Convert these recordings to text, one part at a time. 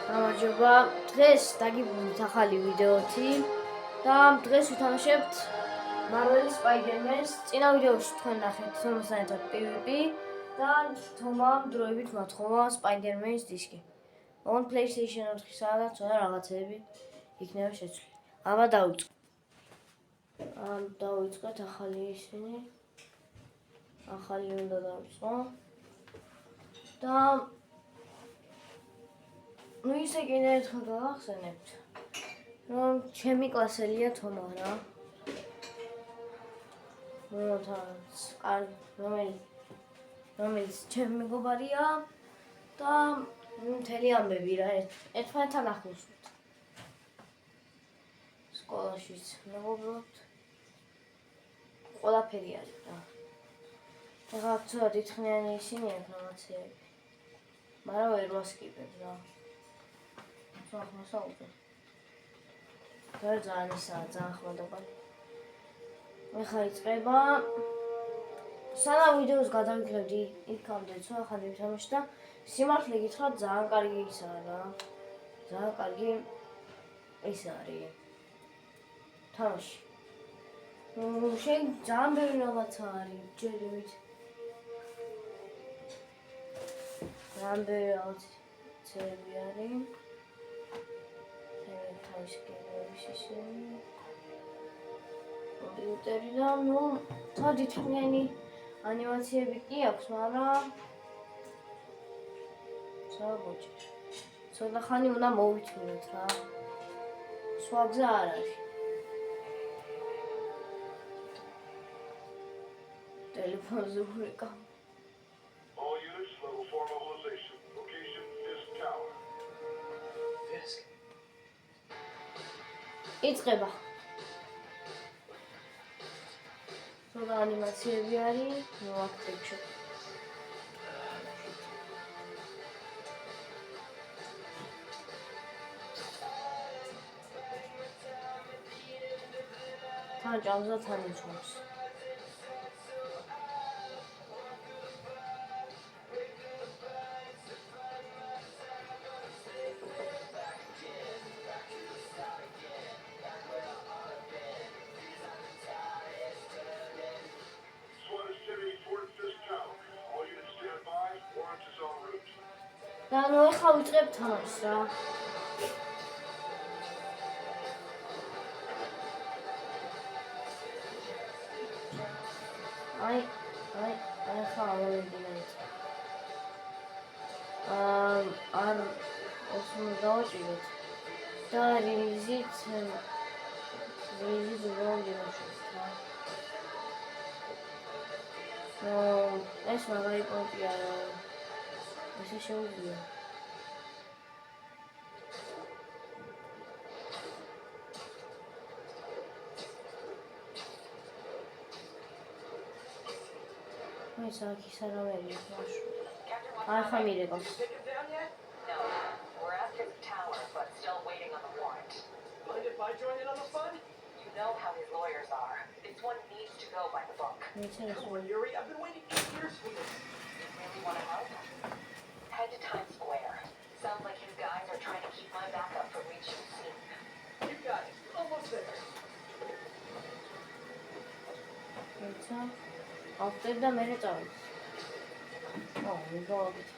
გამარჯობა. დღეს დაგიბრუნდით ახალი ვიდეოთი და დღეს ვითამაშებთ Marvel Spider-Man-ს. წინა ვიდეოში თქვენ ნახეთ თომასთან ერთად PvP და თომამ დროებით მოთხოვა Spider-Man-ის დისკი. On PlayStation 4-სა და ცოტა რაღაცები იქნება შეცვლილი. აბა დავიწყეთ ახალი ისინი. ახალი უნდა დავიწყო. და ისე კიდე ერთხელ გავახსენებთ, რომ ჩემი კლასელია თომა რა. რომელიც ჩემი მეგობარია და მთელი ამბები რა ერთმანეთთან ახლოს ვართ. სკოლაშიც მეგობრობთ. ყველაფერი არის რა. ეხლა ცოტა დიდხნიანი ისინი აქ რაღაცეები. მაგრამ ვერ მოსკიპებ რა. ახლა ძალიან ხმადობანი. ეხლა იწყება. სანამ ვიდეოს გადავიქრებდი იქამდე ახალი ვითამაშე და სიმართლე გითხრათ ძალიან კარგი ისაა რა. ძალიან კარგი ის არის. თამაში. შენ ძალიან ბევრი რაღაცა არის ჯერიმით. ძალიან ბევრი რაღაცები არის. კომპიუტერი და თვითმფრინავი ანიმაციები კი აქვს, მაგრამ საბოჭი. ცოტა ხანი უნდა მოვიწუროთ რა. სხვა გზა არ არის. ტელეფონზე ვიყავ. All units, level 4 mobilization. Location is tower. Desk. იწყება. ცოტა ანიმაციები არის, მოაქცევჩო. თან ჭამსა თან იჭმოს. და ეხლა ვიწყებ თამაშს რა. აი ხა ამოვიდინეთ. არ ოსმო დავაჭირეთ. და რიზით ვიმუშავოთ რა. ეს მაგარი პონტია რა. ესე შეუძლია. ეს აქ ის არავერია ბაშო. არ ხამირება. No, we're at his tower, but still waiting on the warrant. Mind if I join in on the fun? You know how his lawyers are. This one needs to go by the book. Come on, Yuri. I've been waiting 8 years for this. You really want to help? Head to Times Square. Sounds like his guys are trying to keep my backup from reaching the scene. You got it. Almost there. ეცა ავტებ და მე წავიდე. მიგავით.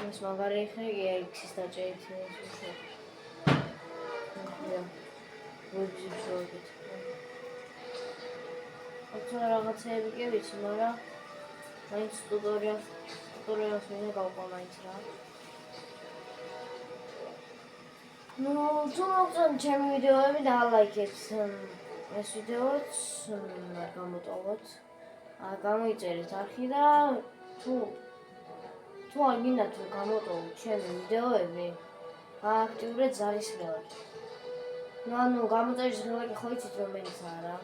ეს მაგარი ხერია X-ის დაჭერით ეს. ვიბზიფროგეთ. ახლა რაღაცეები კი ვიცი, მაგრამ მაინც ტუტორიალს ვინდა გავყავაით რა. თუ მოგწონთ ჩემი ვიდეოები და ლაიქეთ ეს ვიდეოც გამოტოვოთ. გამოიწერეთ არხი და თუ არ გინდათ რომ გამოტოვოთ ჩემი ვიდეოები, აქტიურეთ ზარისხელად. გამოწერის ღილაკი ხო იცით რომ მეცაა რა.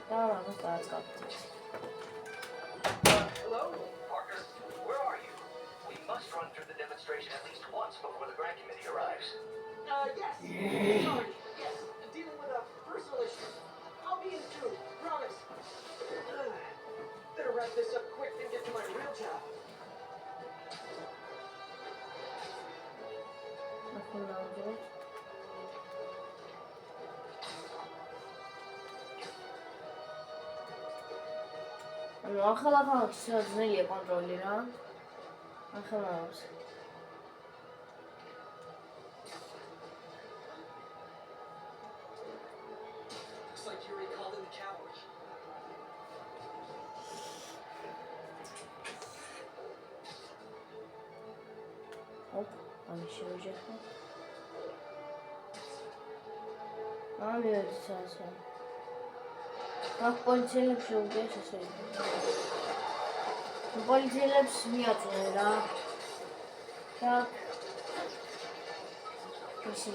და მაგას დააწყაბეთ. Hello? Parker, where are you? We must run through the demonstration at least once before the grant committee arrives. Yes. Sorry. Yes. Dealing with a personal issue. I'll ანუ ახლა ძნელია კონტროლი რა. ახლა არის. Looks like Yuri called in the cavalry. Hop, আমি შეუჯახო. আমি వచ్చేసా. నాకు polițielებს შეუგეს ესე. polițielებს მიაწვენ რა. Так. ისე.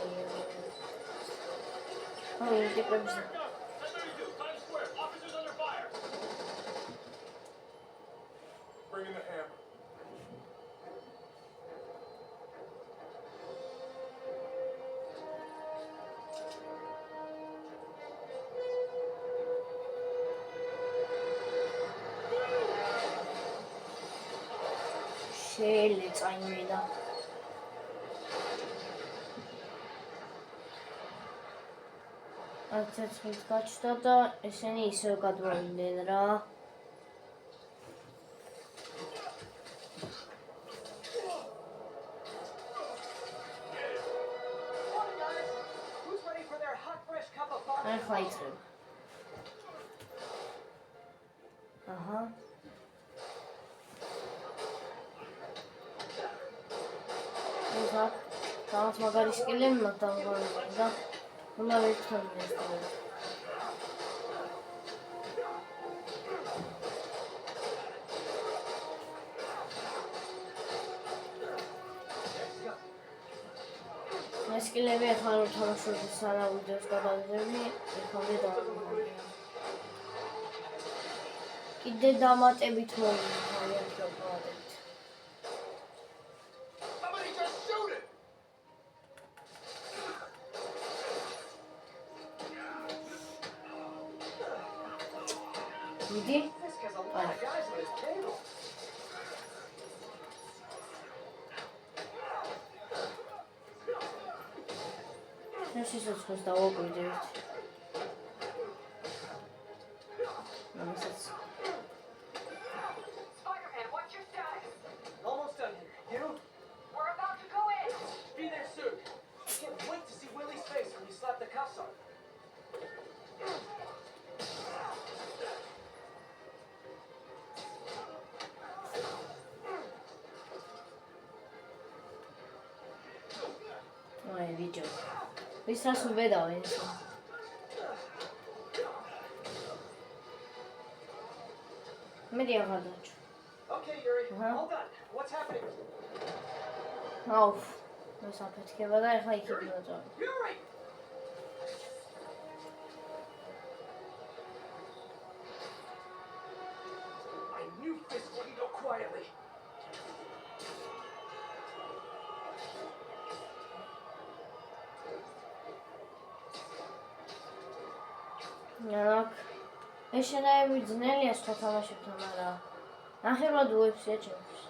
აი, ტიპებს. Bring in the hammer. შეელეცა იმედა. ცეცხლით გაჩნდა და ესენი ისევ გადმოვიდნენ რა. Morning, guys. Who's ready for their hot, fresh cup of coffee? ახლა იწყებ. აჰა. ეხლა გამაც მაგარი სკილები მაქვს დამღარებული და უნდა ვეცხოვდი ეს ყველაფერი. ეს სკილები ახლა რომ თამაშობდი სანამ ვიდეოს გადავიღებდი, ეხლა დავამატებია. კიდე დამატებით მოვიდა ეს დავამატებით. Somebody just shoot it! მიდი. Fisk has a lot of guys at his table. ეს სიცოცხლეს დავაკვირდებით. ამასაც Spider-Man, what's your status? Almost done here. You? We're about to go in. Be there soon. Can't wait to see Willie's face when you slap the cuffs on. აი ვიჯო. ვისაც უბედავ ეს. მე აღარ დაჭ. Okay, Yuri. Uh-huh. All done. What's happening? აუ. ეს აფეთქება და ეხლა იქით დავწავ. Yuri! I knew Fisk wouldn't go quietly. ნაკ. ეს შენაები ძნელია სხვა თამაშებთან, მაგრამ ნახევრად უეფსია ჩემთვის.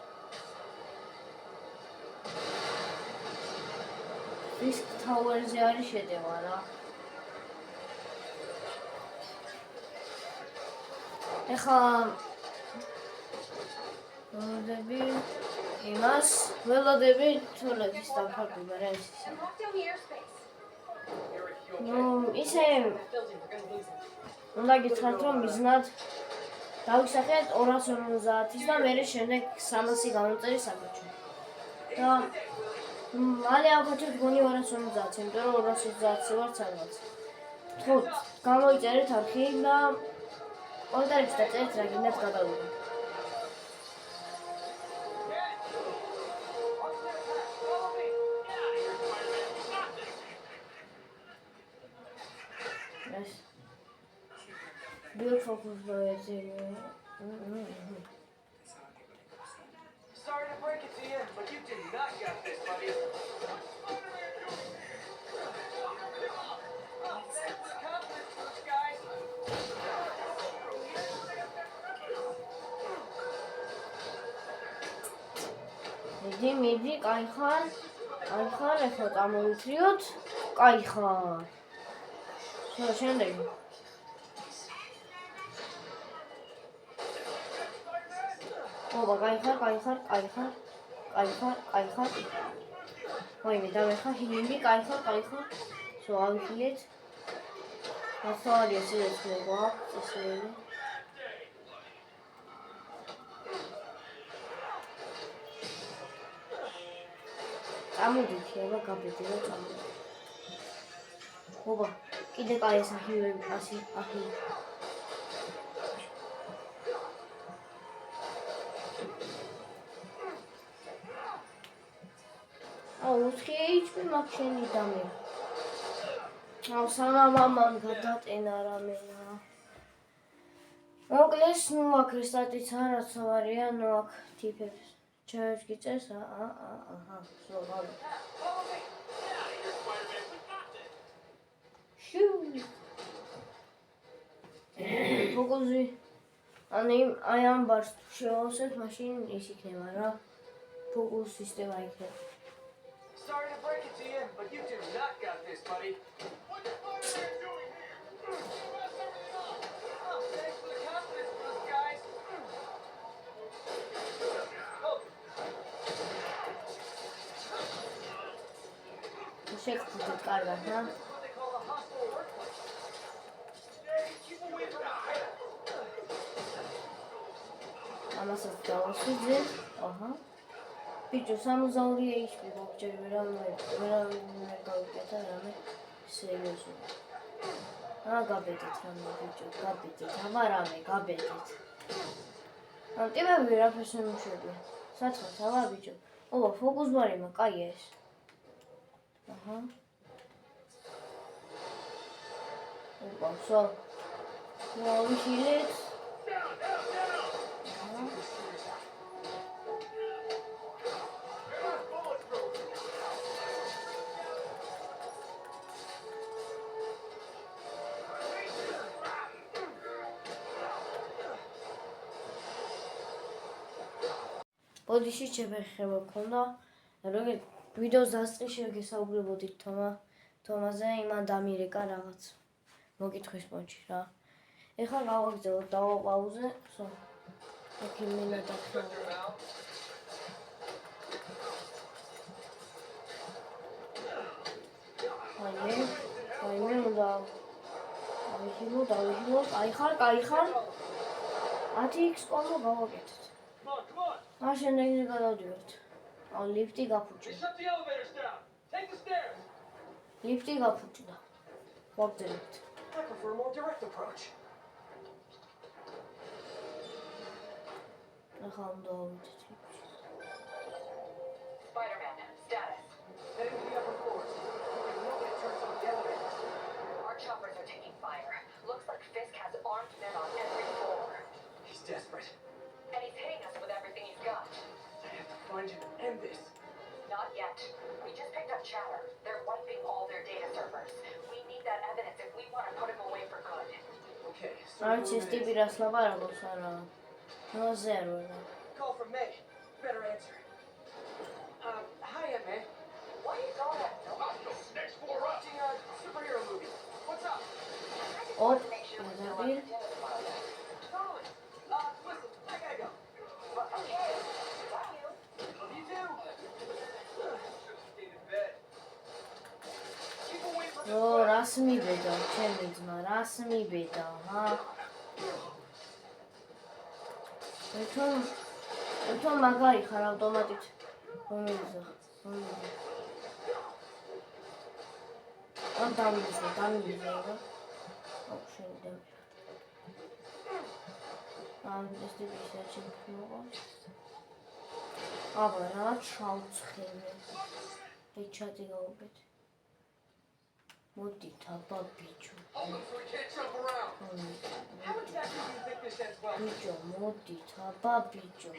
Fisk Tower-ზე არის შედევა რა. ეხლა ველოდები იმას, ველოდები თულების დამფარდება რა ის ისე. Lock down the airspace. Yuri, you okay? ნუ ისე That building, we're gonna lose it. უნდა გითხრათ რომ მიზნად დავისახეთ 250-ის და მე შემდეგ 300 გამომწერი საბჭო. და მალე ავხაჩეთ გონი 250, იმიტომ რომ 250 ვარ სადღაც. ხო, გამოიწერეთ არხი და კონტაქტს დაწერეთ რა გინდათ გადავიდე. Follow me. ეს Beautiful project. Sorry to break it to you, but you did not got this, buddy. Confidence, guys. მიდი, კაი ხარ, ეხლა წამოვიწრიოთ, კაი ხარ. შემდეგ. ობა, კაი ხარ. ვაიმე, დავეხა ჰილინგი, კაი ხარ. სო, ავიხილეთ. ახალია სიძვე გვაქვს, ისე. წამოდით, აბა, გაბედი რა წამოდით. ობა, კიდე კაი ეს აჰილები, აჰილი. უთხი HP მაქვს შენი დამე. სანამ ამან გადატენა რამენა. მოკლეს, ნუ აქ რესტარტიც რაც ვარია, ნუ აქ ტიპებს. ჩაერს გიწეს, აჰა, სულ. შუ. ფოკუსი. აი ამ ბარს შევავსებ, მაშინ ის იქნება რა. ფოკუს სისტემა იქნება. Sorry to break it to you, but you do not got this, buddy. What the fuck are you doing here? You messed everything up. Oh, thanks for the confidence boost, guys. Oh, შეგვიძლია კარგად, რა? what they call a hostile workplace. Hey, keep away from my head. ამასაც დავასვიძე. აჰა. ბიჭო, 62 HP მოგჭერ, ვერავინ გავიკეთა რამე სერიოზული. გაბედეთ რამე ბიჭო, გაბედეთ. აბა რამე, გაბედეთ. ტიპები ვერაფერს ემუშვებია. საწყოთ, აბა ბიჭო. ობა, ფოკუს ბარი მაქვს, კაია ეს. აჰა. ოპა, სო. ვავიშილეთ. ბოდიში შევეხება ქონდა, როგორ ვიდეოს დასწრის შეგესაუბრებოდით თომაზე, იმან დამირეკა რაღაც მოკითხვის პონჩი რა. ეხლა გავაგრძელოთ დავაპაუზე, სო. ოკეი, მინდა დახსოვო. ვაიმე, უნდა დავიხილო, კაი ხარ. 10x კომბო გავაკეთეთ. Come on. შენ ეგრე გადავდივართ. ლიფტი გაფუჭდა. They shut the elevators down. Take the stairs. ლიფტი გაფუჭდა. ვაგრძელებთ. I prefer a more direct approach. ახლა უნდა ავიდეთ ლიფტში. Spider-Man, status. Heading to the upper floors. Nobody turns on the elevators. Our choppers are taking fire. Looks like Fisk has armed men on every floor. He's desperate. And he's hitting us with everything he's got. I have to find him and end this. Not yet. We just picked up Chatter. They're wiping all their data servers. We need that evidence if we want to put him away for good. Okay, so არც ეს ტიპი რას ლაპარაკობს არა. ნოზერო რა. call from May. Better answer. Hiya, May. Why is all that noise? Next floor up. Watching a superhero movie. What's up? ოპ, Make sure we're still გადავიდ. on the data file. Totally. Listen, I gotta go. But okay, got you. Love you too. Stayed in bed. Keep away from ო, რას მიბედა, ჩემი ძმა, რას მიბედა, ჰა? თვითონ მაგარი ხარ ავტომატით. მომიზა. დამიზა რა. ოპშენი და. ეს ტიპი საჩი მოყავს. აბა რა ჩავცხელე. ეჩატი გავუკეთ. მოდით აბა ბიჭო. Hold him so he can't jump around. How exactly do you think this ends well? ბიჭო, მოდით აბა ბიჭო.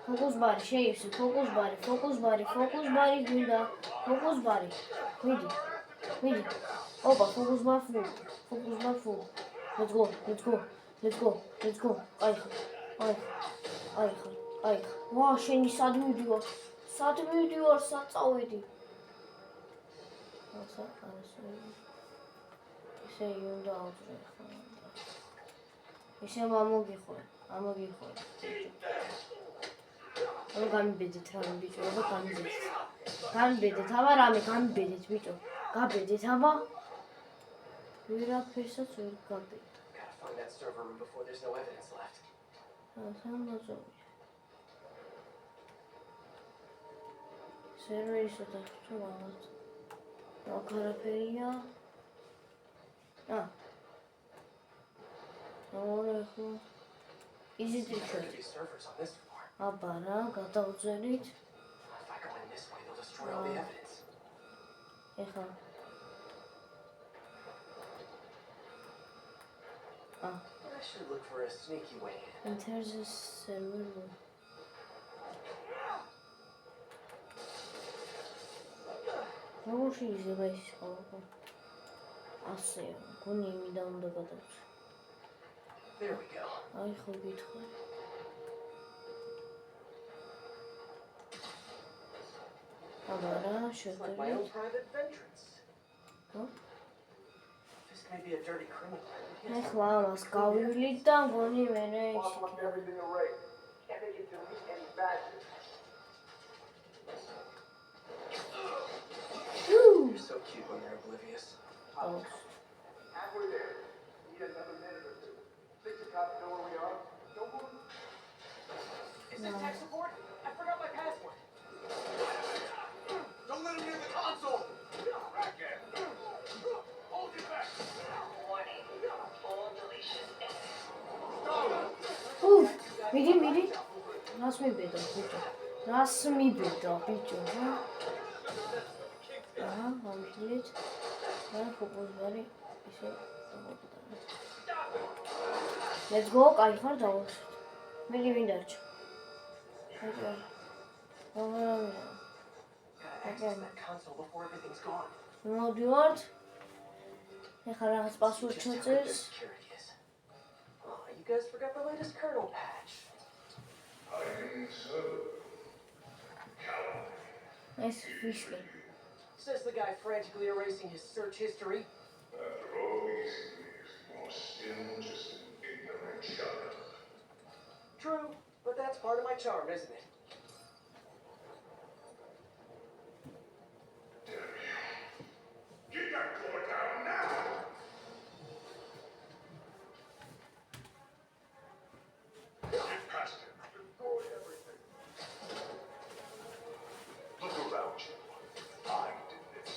ფოკუს ბარი შეივსე, ფოკუს ბარი გვინდა. ფოკუს ბარი. მიდი. ოპა, ფოკუს ბარ ფულ. Let's go. აი ხარ. ვა, შენი სად მივდივარ? სად წავედი? ესე უნდა ავძრე ხა. ისე ამოგიხო. Აბა გამიბედეთ რამე ბიჭო, აბა გამიბედეთ. Გამიბედეთ, აბა რამე გამიბედეთ ბიჭო. გაბედეთ, აბა. ვერაფერსაც ვერ გაბედეთ. Gotta find that server room before there's no evidence left. სამბაზოი. სერვერისა და თუ რაღაც. აქ არაფერია. ხო. Easy There trick. could be servers on this floor. აბა რა, გადავწერით. If I go in this way, they'll destroy all the evidence. ეხლა. I should look for a sneaky way in. Enter the server room. როგორ შეიძლება ის ხოლმე? ასე, გონი იმიდან უნდა გადავწე. There we go. აი ხო გითხარ. აბა რა, It's like my own შევდებით. private vengeance. ხო? This may be a dirty criminal. ეხლა ამას გავივლით და გონი მერე Boss wants everything erased. Can't make it delete any badges. You're so cute when you're oblivious. Halfway there. Need another minute or two. Think the cops know where we are? Don't move. Is this tech support? I forgot my password. Don't let him near the console! Racket! Hold it back! Warning. Full deletion imminent. უф, მიდი. რას მიბედო ბიჭო? რას მიბედო ბიჭო, რა? ამხილეთ. რა ფოკუს ვარი ისე დავაგდანა. Let's go, კაი ხარ დავუშვით. მე ვინ დარჩა? აჭა. Gotta access that console before everything's gone. მოდივართ. ეხლა რაღაც პასვორდ Just how good ჩაწერს. their security is. Oh, you guys forgot the latest kernel patch. Hiding so. Coward. ეს ვიშლი. Says the guy frantically erasing his search history. After all these years, you're still just an ignorant child. True, but that's part of my charm, isn't it? Damn you. Get that door down now! Get past him. Destroy everything. Look around you. I did this.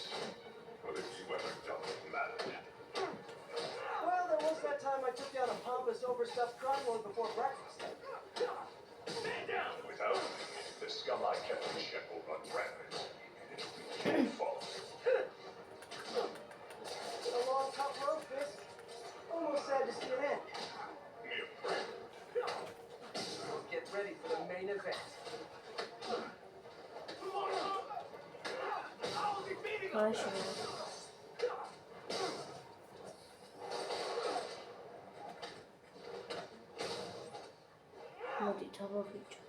What have you ever done that mattered? Well, there was that time I took down a pompous, overstuffed crime lord before breakfast. Without me, the scum I kept in check will run rampant. And it'll be your fault. A long, tough road, Fisk. Almost sad to see it end. Me afraid. Get ready for the main event. მაშინ. მოდით აბა ბიჭო.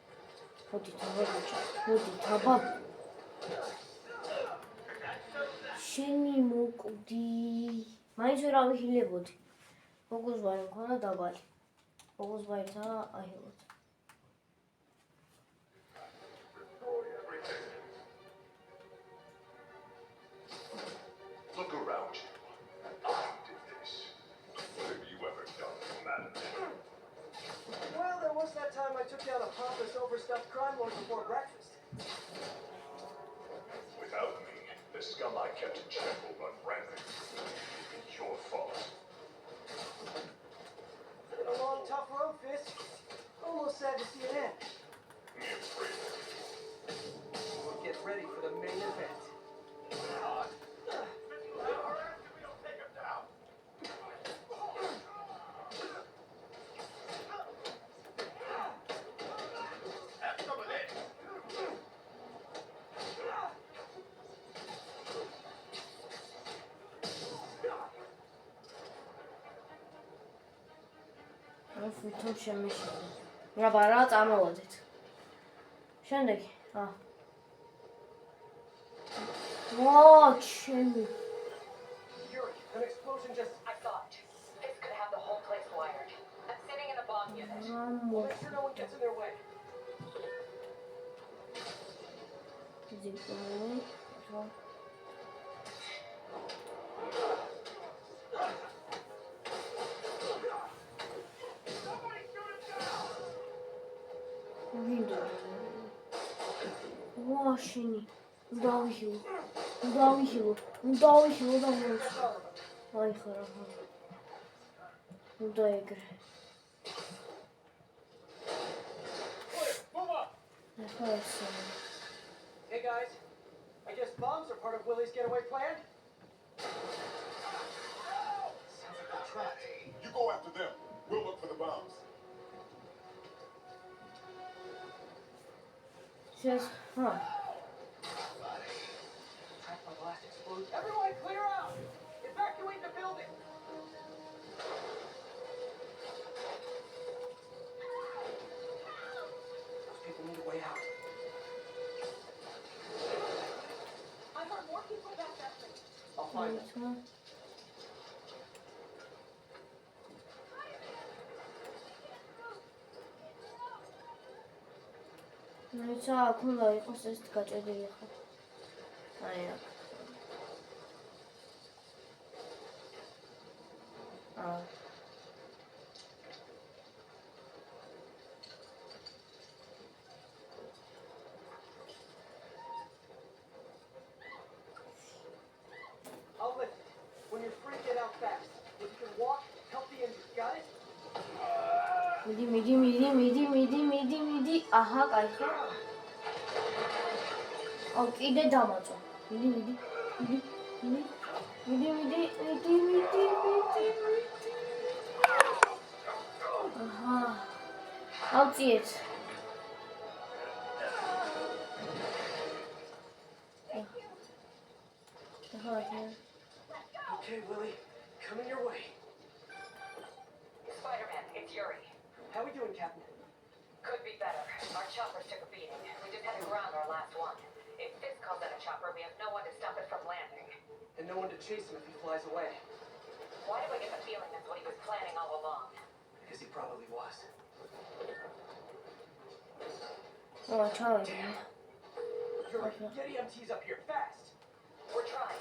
შენი მოკვდი. მაინც ვერ ავიხილებოდი. ფოკუს ვარი მქონდა დაბალი. ფოკუს ვარითა აიღოთ. Look around you. I did this. What have you ever done that mattered? Well, there was that time I took down a pompous, overstuffed crime lord before breakfast. Without me, the scum I kept in check will run rampant. It's your fault. Been a long, tough road, Fisk. Almost sad to see it end. Me afraid. Get ready for the main event. თუ შემიშინე. აბა რა წამოვედით. შემდეგი. ჩემი. Yuri, an explosion just... I saw it. This could have the whole place wired. I'm sitting in We'll make sure no one gets in their way. ძიკვალი. ხო. ვინდა. ვაშინი. დავიხილო. და აი ხარა. უნდა ეგრე. Hey guys, I guess bombs are part of Willie's getaway plan? Sounds like they're trapped. You go after them. We'll look for the bombs. Сейчас, Trapped by blast explosion. Everyone clear out! Evacuate the building! Those people need a way out. I heard more people back that way. I'll find them. ნაიცა აქ უნდა იყოს ეს გაჭედილი ხო? აი აქ. I'll lift it. When you're free, get out fast. If you can walk, help the injured. Got it? მიდი. აჰა, კაიხო. აუ, კიდე დამაწვა. მიდი. აჰა. ავწიეთ. Okay, Willie. Coming your way. Spider-Man, it's Yuri. How we doing, Captain? Could be better. Our choppers took a beating. We just had to ground our last one. If Fisk calls in a chopper, we have no one to stop it from landing. And no one to chase him if he flies away. Why do I get the feeling that's what he was planning all along? Because he probably was. ჩავედი. Yuri, get EMTs up here, fast! We're trying.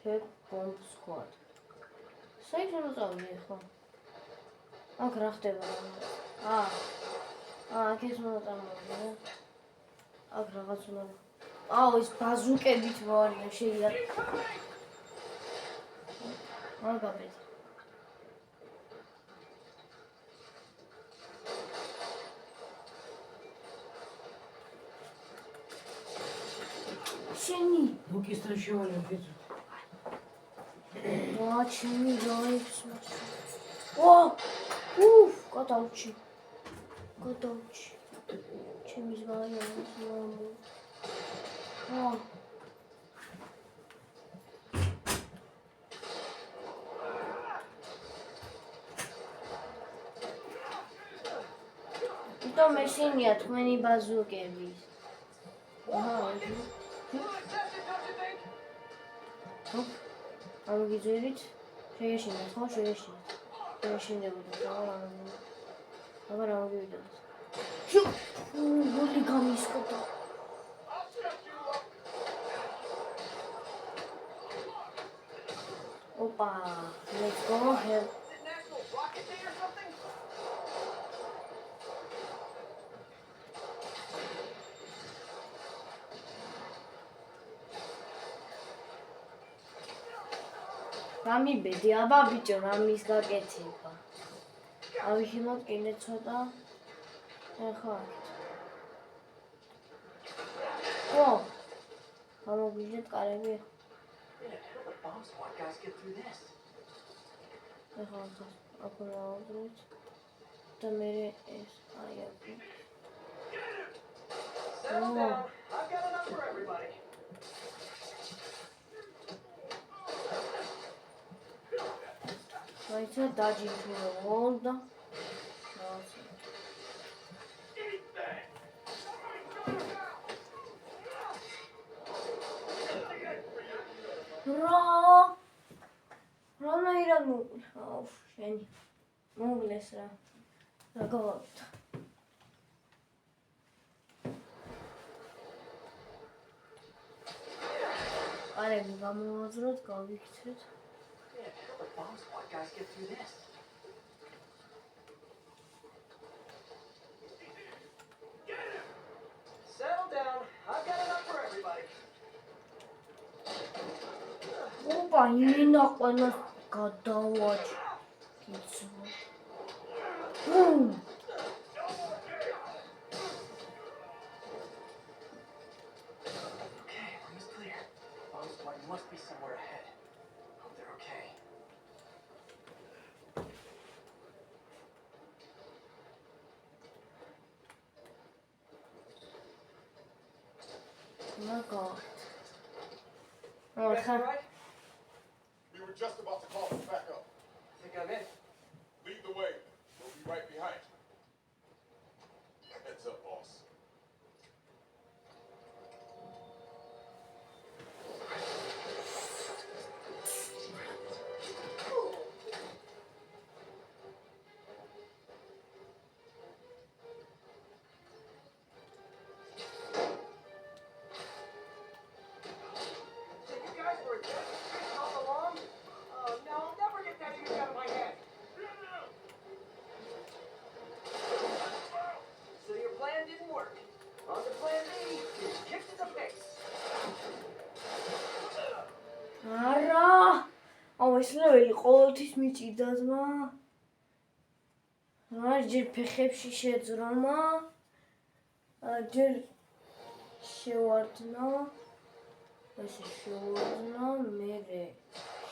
Check bomb squad. საერთოდ წავიდე ხო? აქ რა ხდება? აქ ეს უნდა წამოვიდე. აქ რაღაც უნდა. ეს ბაზუკებით ვარია შეიძლება. გაბეთ. შენი ბუკისთან შევალებთ. ჩემი დროებს უფ, გადავჭი. ჩემი ზვარი ამო. იტო მეშინია თქვენი ბაზუკები. ამოგიძვირით შეეშინათ ხო შეეშინდებოდა აბა რა მოვიდა გული გამისკოდა Opa, let's go help. Is it National Rocket Day or something? გამიბედი, აბა ბიჭო, რამის გაკეთება. ავიხილოთ კიდე ცოტა. ეხლა. გამოგიჟეთ კარები. How the bomb squad guys get through this? ეხლა აქ დავუძრეთ. და მე ეს აი აქ. Settle down. I've got enough for everybody. Maitha dajitura volda. Ra nairad mo. Sheni. მოვლეს რა. რა გავაკეთე? არები გამოვაძროთ, გავიქცეთ. Man, how the bomb squad guys get through this? Settle down. I've got enough for everybody. ოპა, ინა ყველას გადავაჭ. კიცო. Okay, room is clear. Bomb squad must be somewhere ahead. Hope they're okay. მაგა. You guys ხა all right? We were just about to call for backup. Think I'm in. Lead the way. We'll be right behind. Heads up, boss. So you guys were just all along? Oh no, I'll never get that image out of my head. So your plan didn't work. On to plan B, you kicked in the face. არა. აუ ეს ლეველი ყოველთვის მიჭირდა ძმა. ჯერ ფეხებში შეძრომა. ჯერ შევარდნა. ესე შევარდნა, მერე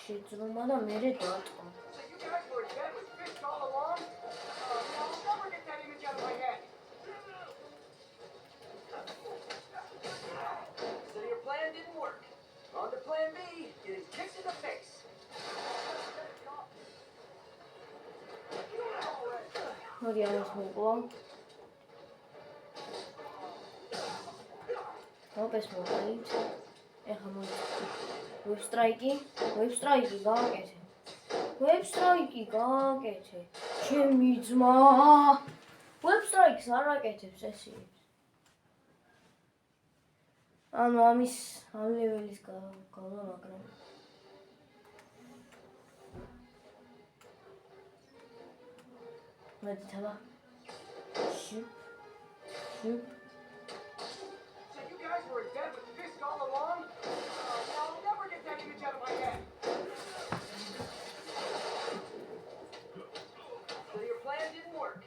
შეძრომა და მერე დატყვა. So you guys were dead with fish all along? Oh no, I'll never get that image out of my head. So your plan didn't work. On to plan B, getting kicked in the face. მოდი ამას მოვყვა. ოპეს მოვყით. ეხა მოდი. ვებ სტრაიკი გააკეთე. ვებ სტრაიკი გააკეთე. ჩემი ძმა. ვებ სტრაიკს არ აკეთებს ეს ის. ანუ ამ ლეველის გავლა, მაგრამ მოდი თალა. შუp. So you guys were dead with fish all along? Oh no, I'll never get that image out of my head. So your plan didn't work.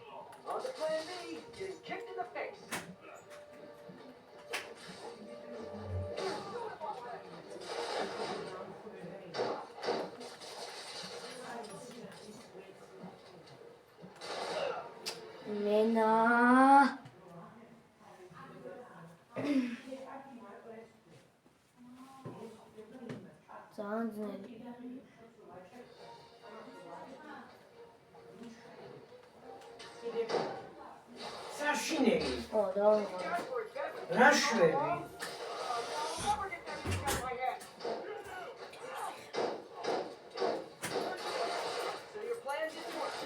On to plan B, getting kicked in the face. მენა. ძალიან ძნელია. საშინელი, ო, დავიღო. Guys were dead with რა fish all შვები? along? Oh no, I'll never get that image out of my head. So your plan didn't work.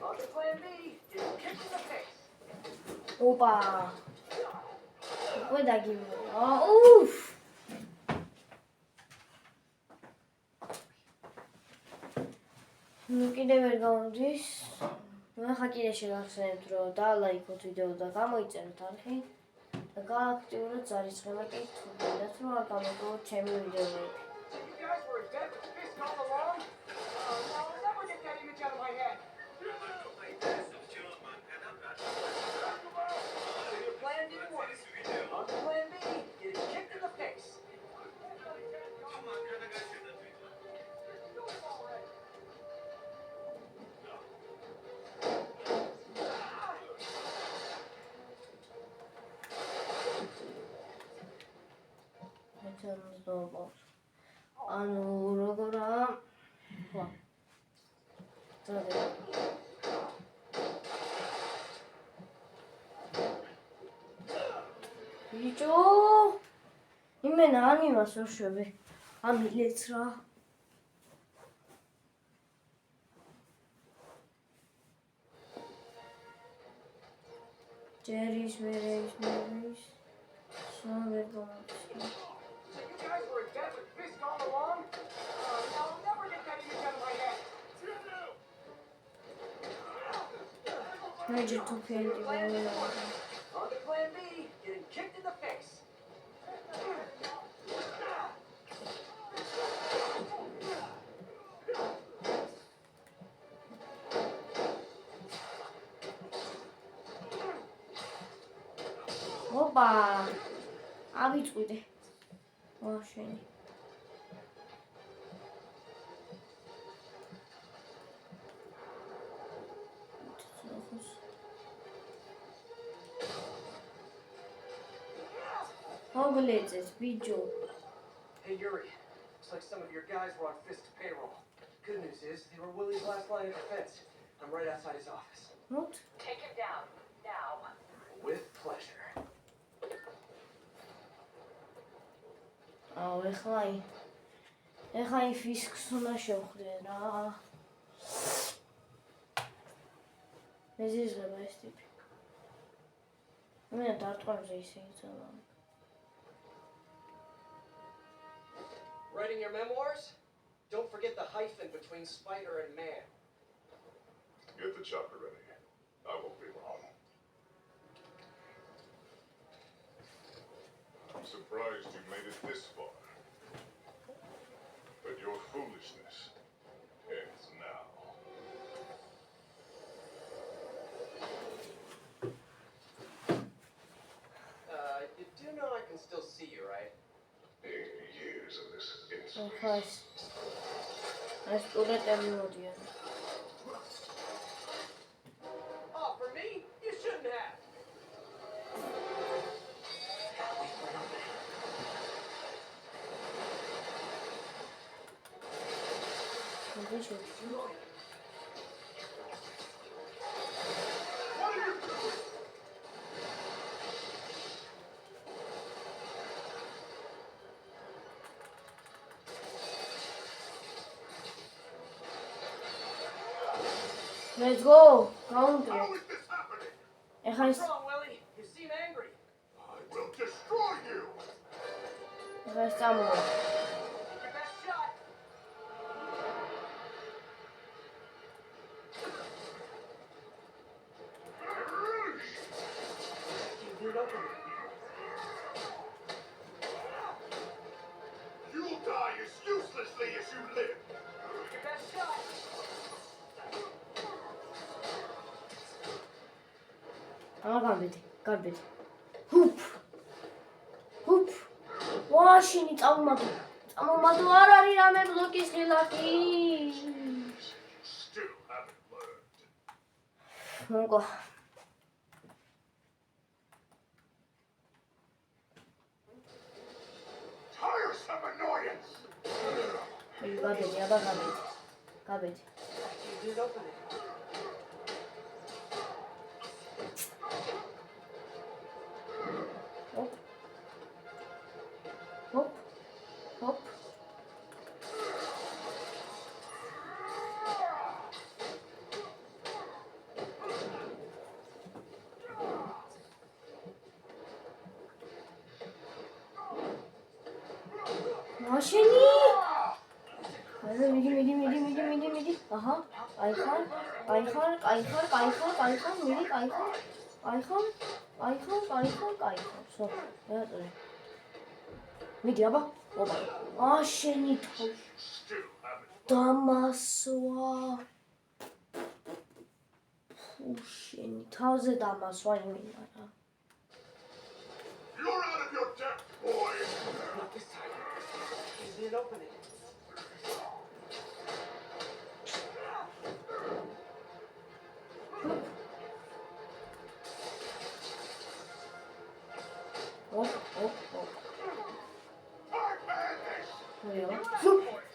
On to plan B, getting kicked in the face. ოპა. უკვე დაგიმოვა. უფ. ნუ კიდევ ვერ გავდის. მე ხა კიდე შეგახსენებთ, რომ დალაიქოთ ვიდეო და გამოიწეროთ არხი და გააქტიუროთ ზარიცხელა კითხულით, რომ არ გამოგოთ ჩემი ვიდეოები. So you guys were dead with fish all along? Oh no, I'll never get that image out of my head. So your plan didn't work. On to plan B, getting kicked in the face. ანუ როგორა ხო ბიჭო იმენა არ იმას ვერ შვები ამილეც რა ჯერის მერის სამერ მომწ. So you guys were in bed with Fisk all along? Now I'll never get that image out of my head. Major to paint On to plan B, getting kicked in the face. ოპა ავიწვიდე ვაშენი მოგლეძეს ბიჭო Hey Yuri, looks like some of your guys were on Fisk's payroll. Good news is they were Willie's last line of defense. I'm right outside his office. მოთ Take him down, now. With pleasure. აუ ეხლა ფისკს უნდა შევხვდე რა მეზიზღება ეს ტიპი მე დარტყმებზე ისე იცოლა Writing your memoirs? Don't forget the hyphen between spider and man. Get the chopper ready. I won't be long. I'm surprised you made it this far. But your foolishness ends now. You do know I can still see you, right? 80 years of this ეხლა insolence. ეს ტურეტები მოდიან Oh, for me? You shouldn't have. მოდიშო Let's go. Counter. How is this happening? ეხლა What's wrong, Willie? You seem angry. I will destroy you! წამოვა Your best shot. You did open it. You'll die as uselessly as you live! Your best shot. გარბედი ჰუპ ვაშინი წამომადო არ არის რამე ბლოკის ღილაკი Still haven't learned. მოგო Tiresome annoyance! გარბედი აბა გარბედი You did open it. ჰოპ მაშინი მიდი აჰა აიხარ სო დააწე მიდი აბა ოპა მაშინი Still haven't დამასვა უშენი თავზე დამასვა იმენა რა You're out of your depth, boy! Not this time. You did open it. ოპ Hard madness!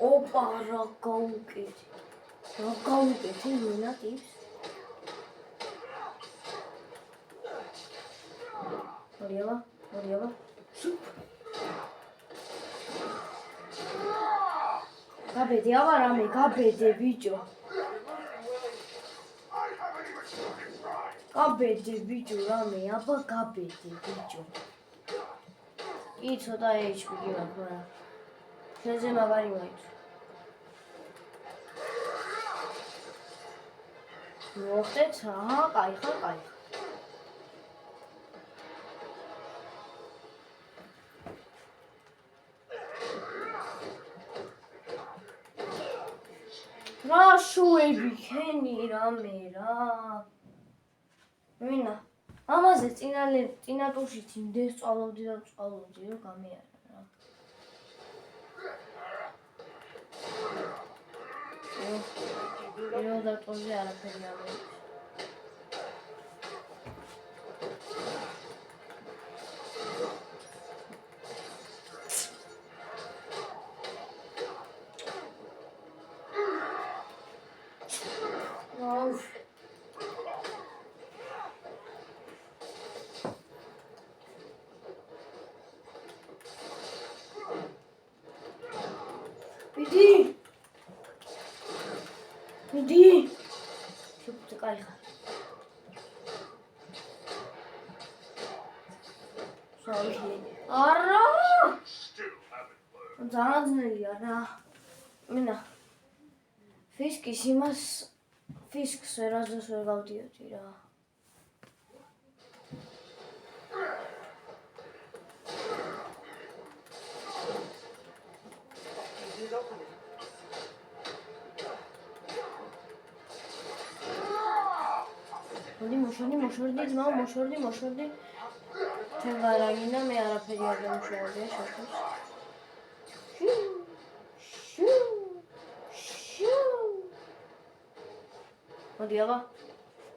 ოპა რა გაუკეთი მინა ტიპს მოდიება გაბედი აბა რამე გაბედე ბიჭო I haven't even started trying! გაბედე ბიჭო რამე, აბა გაბედე ბიჭო. კი ცოტა HP გიმაქვს, მაგრამ შენზე მაგარი მაქვს. მოხდეთ, აჰა, კაი ხარ, კაი. რა შუები ხენი რამე რა. მინა ამაზე წინა ტურში იმდენს წვალობდი და წვალობდი რომ გამიარა რა. პირველ დატოვზე არაფერი არ არის. მიდი შუქი კაი ხარ. სორი არა ძალიან ძნელია რა. მინა ფისკის იმას ფისკს ვერაზეს ვერ გავდიოდი რა. მოშორდი ძმაო, მოშორდი. ჩემ გარაგინა მე არაფერი არ დამუშავებია შეხოს. მოდი აბა.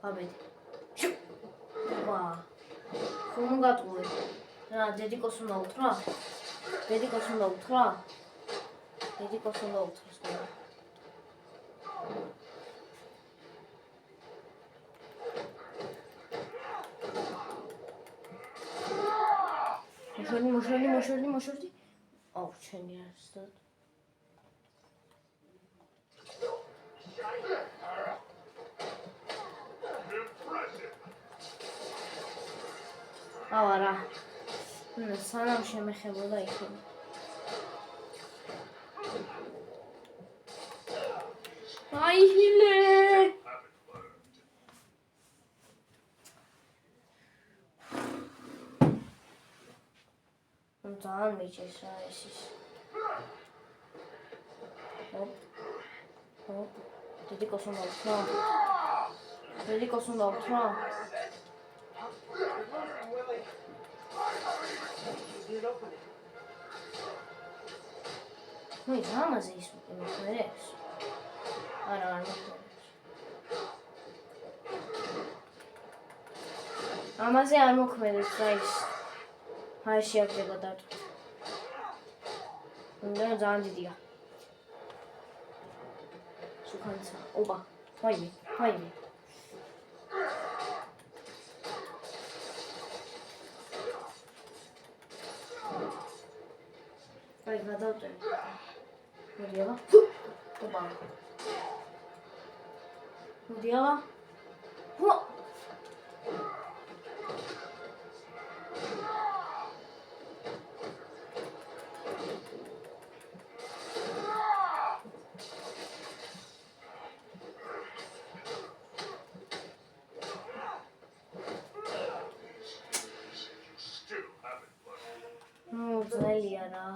აბედი. ვა. ხომ გატყუე. რა, დედიკოს უნდა უთხრა? დედიკოს უნდა უთხრა? დედიკოს უნდა უთხრას. მოშორდი. აუ, ჩენი არის და. აუ არა. სანამ შემეხებოდა იქნება. აი ჰილე. ძალიან მიჭირს რა ეს ის. დედიკოს უნდა უთხრა? ნუ ამაზე ის მოხერებს. არა არ მოხერებს. ამაზე არ მოხერებს რა ის. აი შეაგდება დარტყმა. უნდა ძალიან დიდია. სუქანცა. ოპა. ვაიმე. აი გადავტენ. მოდი აბა. ოპა. მოდი აბა. ჰო. ძნელია რა.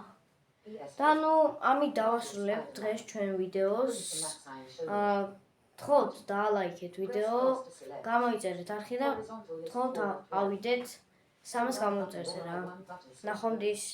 და ნუ ამით დავასრულებთ დღეს ჩვენ ვიდეოს. თხოვთ დაალაიქეთ ვიდეო, გამოიწერეთ არხი და თხოვთ ავიდეთ 300 გამოწერზე რა. ნახვამდის.